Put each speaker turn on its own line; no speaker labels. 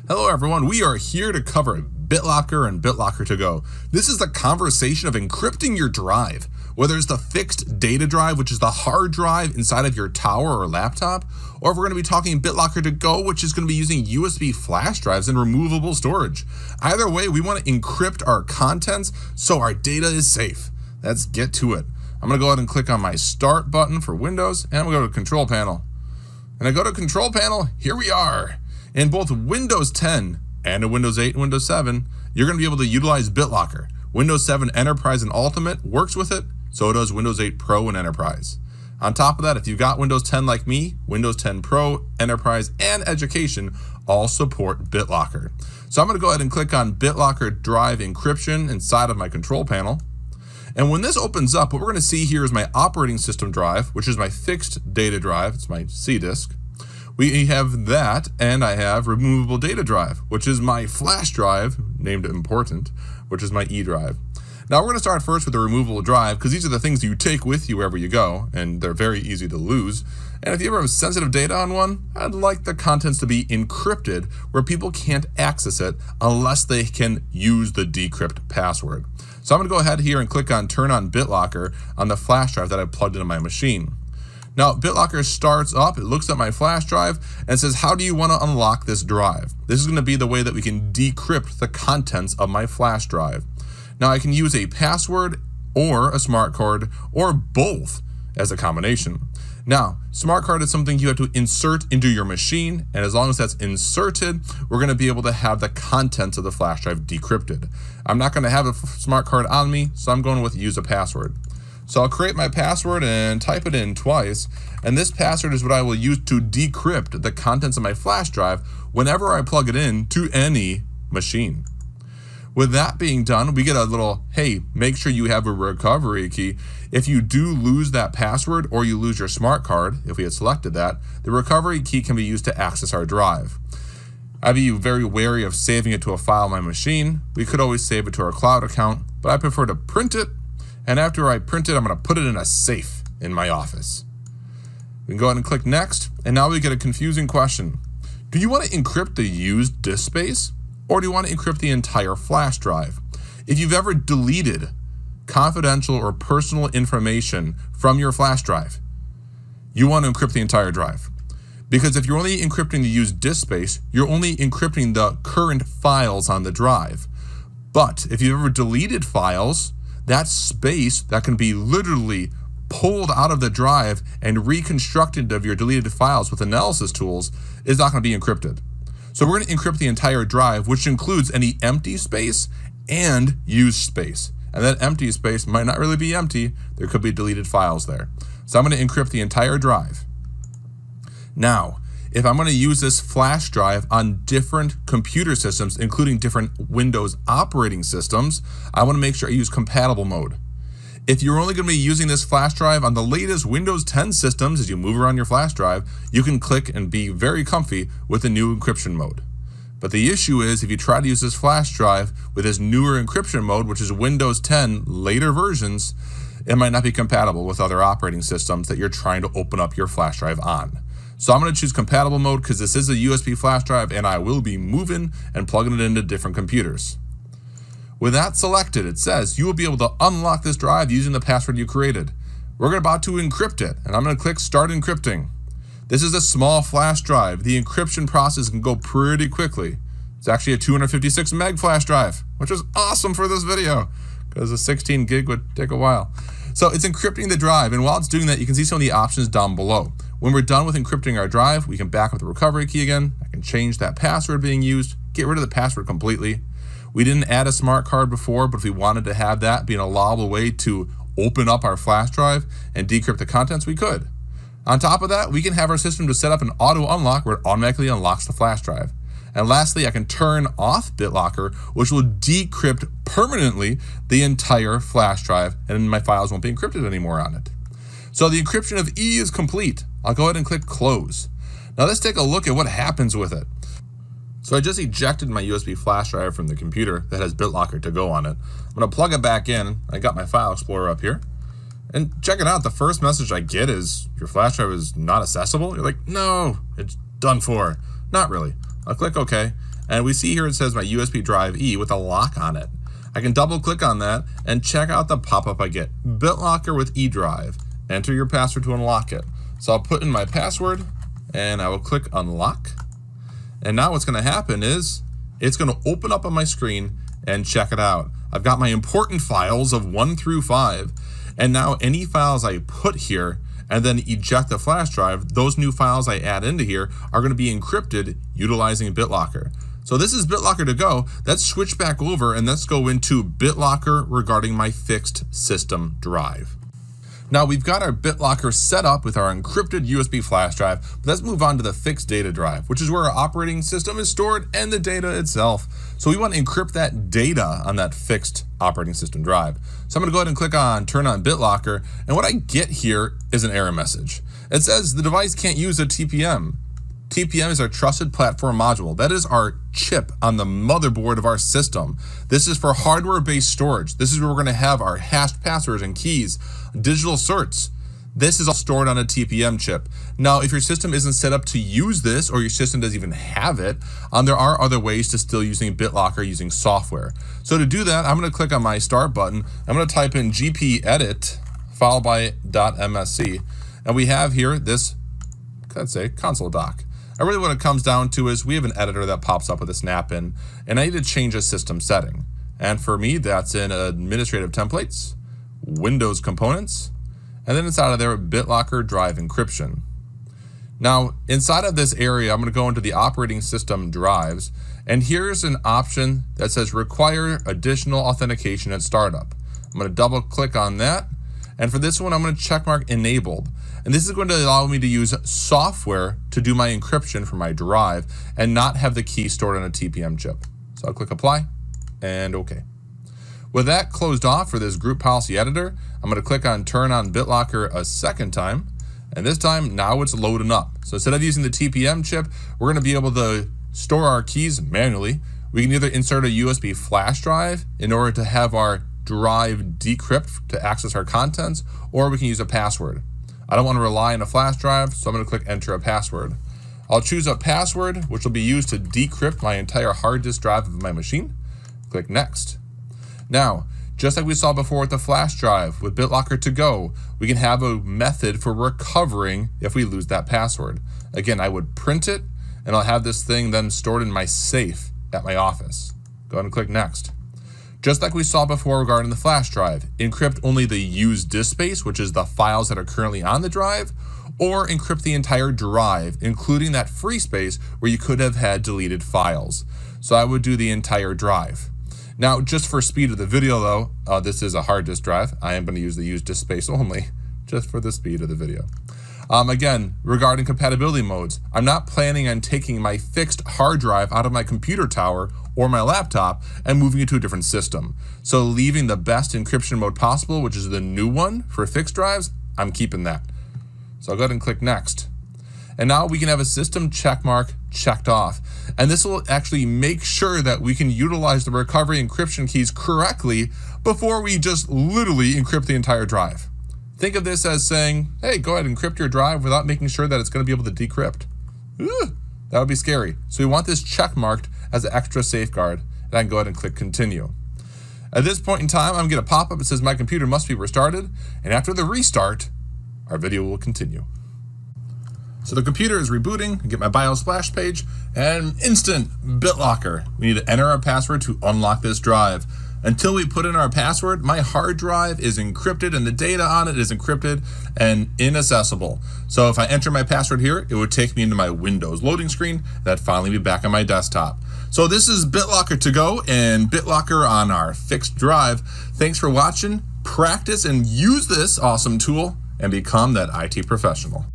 Hello everyone, we are here to cover Bitlocker and Bitlocker to go. This is the conversation of encrypting your drive, whether it's the fixed data drive, which is the hard drive inside of your tower or laptop, or if we're going to be talking Bitlocker to go, which is going to be using USB flash drives and removable storage. Either way, we want to encrypt our contents so our data is safe. Let's get to it. I'm going to go ahead and click on my Start button for Windows, and I'm going to go to Control Panel. And I go to Control Panel, here we are. In both Windows 10 and in Windows 8 and Windows 7, you're going to be able to utilize Bitlocker. Windows 7 Enterprise and Ultimate works with it, so does Windows 8 Pro and Enterprise. On top of that, if you've got Windows 10 like me, Windows 10 Pro, Enterprise, and Education all support Bitlocker. So I'm going to go ahead and click on Bitlocker Drive Encryption inside of my control panel. And when this opens up, what we're going to see here is my operating system drive, which is my fixed data drive. It's my C disk. We have that, and I have removable data drive, which is my flash drive, named important, which is my E drive. Now we're going to start first with the removable drive, because these are the things you take with you wherever you go, and they're very easy to lose. And if you ever have sensitive data on one, I'd like the contents to be encrypted, where people can't access it unless they can use the decrypt password. So I'm going to go ahead here and click on Turn on Bitlocker on the flash drive that I plugged into my machine. Now, Bitlocker starts up, it looks at my flash drive, and says, how do you want to unlock this drive? This is going to be the way that we can decrypt the contents of my flash drive. Now, I can use a password or a smart card or both as a combination. Now, smart card is something you have to insert into your machine, and as long as that's inserted, we're going to be able to have the contents of the flash drive decrypted. I'm not going to have a smart card on me, so I'm going with use a password. So I'll create my password and type it in twice, and this password is what I will use to decrypt the contents of my flash drive whenever I plug it in to any machine. With that being done, we get a little, hey, make sure you have a recovery key. If you do lose that password or you lose your smart card, if we had selected that, the recovery key can be used to access our drive. I'd be very wary of saving it to a file on my machine. We could always save it to our cloud account, but I prefer to print it. And after I print it, I'm going to put it in a safe in my office. We can go ahead and click Next, and now we get a confusing question. Do you want to encrypt the used disk space, or do you want to encrypt the entire flash drive? If you've ever deleted confidential or personal information from your flash drive, you want to encrypt the entire drive. Because if you're only encrypting the used disk space, you're only encrypting the current files on the drive. But if you've ever deleted files, that space that can be literally pulled out of the drive and reconstructed of your deleted files with analysis tools is not going to be encrypted. So we're going to encrypt the entire drive, which includes any empty space and used space. And that empty space might not really be empty. There could be deleted files there. So I'm going to encrypt the entire drive. Now, if I'm going to use this flash drive on different computer systems, including different Windows operating systems, I want to make sure I use compatible mode. If you're only going to be using this flash drive on the latest Windows 10 systems, as you move around your flash drive, you can click and be very comfy with the new encryption mode. But the issue is, if you try to use this flash drive with this newer encryption mode, which is Windows 10 later versions, it might not be compatible with other operating systems that you're trying to open up your flash drive on. So I'm going to choose compatible mode because this is a USB flash drive and I will be moving and plugging it into different computers. With that selected, it says you will be able to unlock this drive using the password you created. We're about to encrypt it, and I'm going to click Start Encrypting. This is a small flash drive. The encryption process can go pretty quickly. It's actually a 256 meg flash drive, which is awesome for this video because a 16 gig would take a while. So it's encrypting the drive, and while it's doing that, you can see some of the options down below. When we're done with encrypting our drive, we can back up the recovery key again. I can change that password being used, get rid of the password completely. We didn't add a smart card before, but if we wanted to have that be an allowable way to open up our flash drive and decrypt the contents, we could. On top of that, we can have our system to set up an auto unlock where it automatically unlocks the flash drive. And lastly, I can turn off Bitlocker, which will decrypt permanently the entire flash drive, and my files won't be encrypted anymore on it. So the encryption of E is complete. I'll go ahead and click Close. Now let's take a look at what happens with it. So I just ejected my USB flash drive from the computer that has Bitlocker to go on it. I'm going to plug it back in. I got my File Explorer up here. And check it out. The first message I get is, your flash drive is not accessible. You're like, no, it's done for. Not really. I'll click OK. and we see here it says my USB drive E with a lock on it. I can double click on that and check out the pop-up I get. Bitlocker with E drive. Enter your password to unlock it. So I'll put in my password and I will click unlock. And now what's going to happen is it's going to open up on my screen and check it out. I've got my important files of 1 through 5. And now any files I put here and then eject the flash drive, those new files I add into here are going to be encrypted utilizing Bitlocker. So this is Bitlocker to go. Let's switch back over and let's go into Bitlocker regarding my fixed system drive. Now we've got our Bitlocker set up with our encrypted USB flash drive, but let's move on to the fixed data drive, which is where our operating system is stored and the data itself. So we want to encrypt that data on that fixed operating system drive. So I'm going to go ahead and click on turn on Bitlocker, and what I get here is an error message. It says the device can't use a TPM. TPM is our Trusted Platform Module. That is our chip on the motherboard of our system. This is for hardware-based storage. This is where we're going to have our hashed passwords and keys, digital certs. This is all stored on a TPM chip. Now, if your system isn't set up to use this, or your system doesn't even have it, there are other ways to still using Bitlocker using software. So to do that, I'm going to click on my start button. I'm going to type in gpedit followed by .msc, and we have here this, let's say, console doc. And really what it comes down to is we have an editor that pops up with a snap in, and I need to change a system setting. And for me, that's in administrative templates, Windows components, and then inside of there, Bitlocker drive encryption. Now, inside of this area, I'm going to go into the operating system drives, and here's an option that says require additional authentication at startup. I'm going to double click on that, and for this one, I'm going to check mark enabled. And this is going to allow me to use software to do my encryption for my drive and not have the key stored on a TPM chip. So I'll click apply and OK. With that closed off for this group policy editor, I'm going to click on turn on Bitlocker a second time. And this time now it's loading up. So instead of using the TPM chip, we're going to be able to store our keys manually. We can either insert a USB flash drive in order to have our drive decrypt to access our contents, or we can use a password. I don't want to rely on a flash drive, so I'm going to click enter a password. I'll choose a password which will be used to decrypt my entire hard disk drive of my machine. Click next. Now, just like we saw before with the flash drive, with Bitlocker to go, we can have a method for recovering if we lose that password. Again, I would print it, and I'll have this thing then stored in my safe at my office. Go ahead and click next. Just like we saw before regarding the flash drive, encrypt only the used disk space, which is the files that are currently on the drive, or encrypt the entire drive, including that free space where you could have had deleted files. So I would do the entire drive. Now, just for speed of the video though, this is a hard disk drive. I am going to use the used disk space only, just for the speed of the video. Again, regarding compatibility modes, I'm not planning on taking my fixed hard drive out of my computer tower or my laptop and moving it to a different system. So leaving the best encryption mode possible, which is the new one for fixed drives, I'm keeping that. So I'll go ahead and click next. And now we can have a system checkmark checked off. And this will actually make sure that we can utilize the recovery encryption keys correctly before we just literally encrypt the entire drive. Think of this as saying, hey, go ahead and encrypt your drive without making sure that it's going to be able to decrypt. That would be scary. So we want this check marked as an extra safeguard, and I can go ahead and click continue. At this point in time, I'm going to get a pop-up that says my computer must be restarted, and after the restart, our video will continue. So the computer is rebooting. I get my BIOS splash page, and instant Bitlocker. We need to enter our password to unlock this drive. Until we put in our password, my hard drive is encrypted and the data on it is encrypted and inaccessible. So if I enter my password here, it would take me into my Windows loading screen. That'd finally be back on my desktop. So this is Bitlocker to go and Bitlocker on our fixed drive. Thanks for watching. Practice and use this awesome tool and become that IT professional.